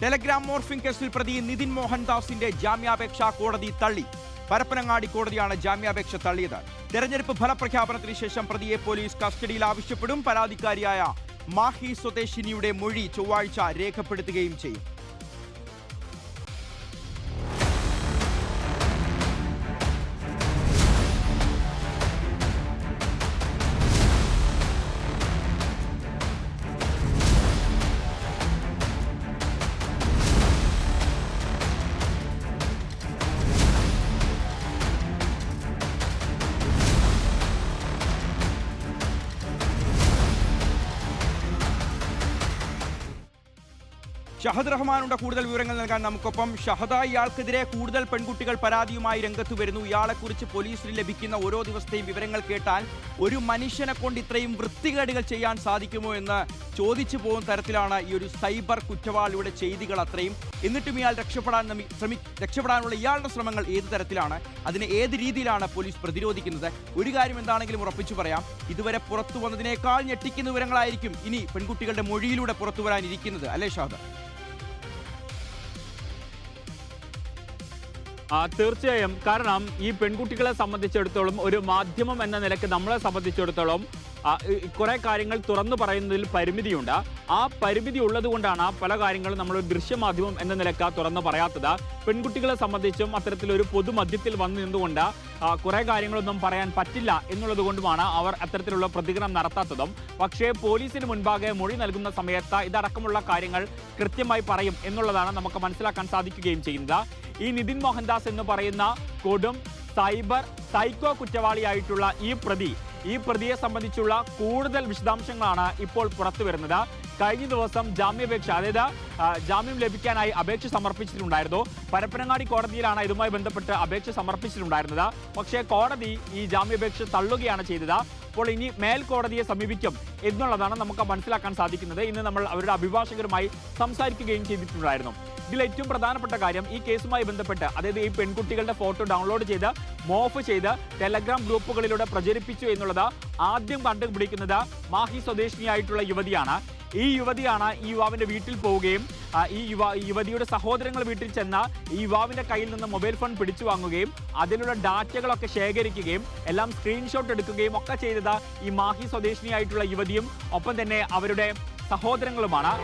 Telegram morphing കേസിൽ പ്രതി നിതിൻ മോഹൻദാസിന്റെ ജാമ്യാപേക്ഷ കോടതി തള്ളി. പരപ്പനങ്ങാടി കോടതിയാണ് ജാമ്യാപേക്ഷ തള്ളിയത്. തെരഞ്ഞെടുപ്പ് ഫലപ്രഖ്യാപനത്തിന് ശേഷം പ്രതിയെ പോലീസ് കസ്റ്റഡിയിൽ ആവശ്യപ്പെടും. പരാതിക്കാരിയായ മാഹി സ്വദേശിനിയുടെ മൊഴി ചൊവ്വാഴ്ച രേഖപ്പെടുത്തുകയും ചെയ്യും. ഷഹദ് റഹ്മാനുണ്ട് കൂടുതൽ വിവരങ്ങൾ നൽകാൻ നമുക്കൊപ്പം. ഷഹദ, ഇയാൾക്കെതിരെ കൂടുതൽ പെൺകുട്ടികൾ പരാതിയുമായി രംഗത്ത് വരുന്നു. ഇയാളെക്കുറിച്ച് പോലീസിന് ലഭിക്കുന്ന ഓരോ ദിവസത്തെയും വിവരങ്ങൾ കേട്ടാൽ ഒരു മനുഷ്യനെ കൊണ്ട് ഇത്രയും വൃത്തികേടുകൾ ചെയ്യാൻ സാധിക്കുമോ എന്ന് ചോദിച്ചു പോകുന്ന തരത്തിലാണ് ഈ ഒരു സൈബർ കുറ്റവാളിയുടെ ചെയ്തികൾ അത്രയും. എന്നിട്ടും ഇയാൾ രക്ഷപ്പെടാനുള്ള ഇയാളുടെ ശ്രമങ്ങൾ ഏത് തരത്തിലാണ്, അതിനെ ഏത് രീതിയിലാണ് പോലീസ് പ്രതിരോധിക്കുന്നത്? ഒരു കാര്യം എന്താണെങ്കിലും ഉറപ്പിച്ചു പറയാം, ഇതുവരെ പുറത്തു വന്നതിനേക്കാൾ ഞെട്ടിക്കുന്ന വിവരങ്ങളായിരിക്കും ഇനി പെൺകുട്ടികളുടെ മൊഴിയിലൂടെ പുറത്തു വരാനിരിക്കുന്നത്, അല്ലേ ഷഹദ? തീർച്ചയായും. കാരണം ഈ പെൺകുട്ടികളെ സംബന്ധിച്ചിടത്തോളം, ഒരു മാധ്യമം എന്ന നിലയ്ക്ക് നമ്മളെ സംബന്ധിച്ചിടത്തോളം കുറെ കാര്യങ്ങൾ തുറന്നു പറയുന്നതിൽ പരിമിതിയുണ്ട്. ആ പരിമിതി ഉള്ളത് കൊണ്ടാണ് പല കാര്യങ്ങളും നമ്മൾ ദൃശ്യമാധ്യമം എന്ന നിലയ്ക്ക് തുറന്നു പറയാത്തത്. പെൺകുട്ടികളെ സംബന്ധിച്ചും അത്തരത്തിലൊരു പൊതുമധ്യത്തിൽ വന്നു നിന്നുകൊണ്ട് കുറെ കാര്യങ്ങളൊന്നും പറയാൻ പറ്റില്ല എന്നുള്ളത് കൊണ്ടുമാണ് അവർ അത്തരത്തിലുള്ള പ്രതികരണം നടത്താത്തതും. പക്ഷേ പോലീസിന് മുൻപാകെ മൊഴി നൽകുന്ന സമയത്ത് ഇതടക്കമുള്ള കാര്യങ്ങൾ കൃത്യമായി പറയും എന്നുള്ളതാണ് നമുക്ക് മനസ്സിലാക്കാൻ സാധിക്കുകയും ചെയ്യുന്നത്. ഈ നിതിൻ മോഹൻദാസ് എന്ന് പറയുന്ന കൊടും സൈബർ സൈക്കോ കുറ്റവാളിയായിട്ടുള്ള ഈ പ്രതിയെ സംബന്ധിച്ചുള്ള കൂടുതൽ വിശദാംശങ്ങളാണ് ഇപ്പോൾ പുറത്തു വരുന്നത്. കഴിഞ്ഞ ദിവസം ജാമ്യാപേക്ഷ, അതായത് ജാമ്യം ലഭിക്കാനായി അപേക്ഷ സമർപ്പിച്ചിട്ടുണ്ടായിരുന്നു. പരപ്പനങ്ങാടി കോടതിയിലാണ് ഇതുമായി ബന്ധപ്പെട്ട് അപേക്ഷ സമർപ്പിച്ചിട്ടുണ്ടായിരുന്നത്. പക്ഷേ കോടതി ഈ ജാമ്യാപേക്ഷ തള്ളുകയാണ് ചെയ്തത്. അപ്പോൾ ഇനി മേൽക്കോടതിയെ സമീപിക്കും എന്നുള്ളതാണ് നമുക്ക് മനസ്സിലാക്കാൻ സാധിക്കുന്നത്. ഇന്ന് നമ്മൾ അവരുടെ അഭിഭാഷകരുമായി സംസാരിക്കുകയും ചെയ്തിട്ടുണ്ടായിരുന്നു. ഇതിൽ ഏറ്റവും പ്രധാനപ്പെട്ട കാര്യം, ഈ കേസുമായി ബന്ധപ്പെട്ട്, അതായത് ഈ പെൺകുട്ടികളുടെ ഫോട്ടോ ഡൗൺലോഡ് ചെയ്ത് മോഫ് ചെയ്ത് ടെലഗ്രാം ഗ്രൂപ്പുകളിലൂടെ പ്രചരിപ്പിച്ചു എന്നുള്ളത് ആദ്യം കണ്ടുപിടിക്കുന്നത് മാഹി സ്വദേശിനിയായിട്ടുള്ള യുവതിയാണ്. ഈ യുവതിയാണ് ഈ യുവാവിന്റെ വീട്ടിൽ പോവുകയും ഈ യുവതിയുടെ സഹോദരങ്ങൾ വീട്ടിൽ ചെന്ന ഈ യുവാവിന്റെ കയ്യിൽ നിന്ന് മൊബൈൽ ഫോൺ പിടിച്ചു വാങ്ങുകയും അതിലുള്ള ഡാറ്റകളൊക്കെ ശേഖരിക്കുകയും എല്ലാം സ്ക്രീൻഷോട്ട് എടുക്കുകയും ഒക്കെ ചെയ്തത് ഈ മാഹി സ്വദേശിനിയായിട്ടുള്ള യുവതിയും ഒപ്പം തന്നെ അവരുടെ സഹോദരങ്ങളുമാണ്.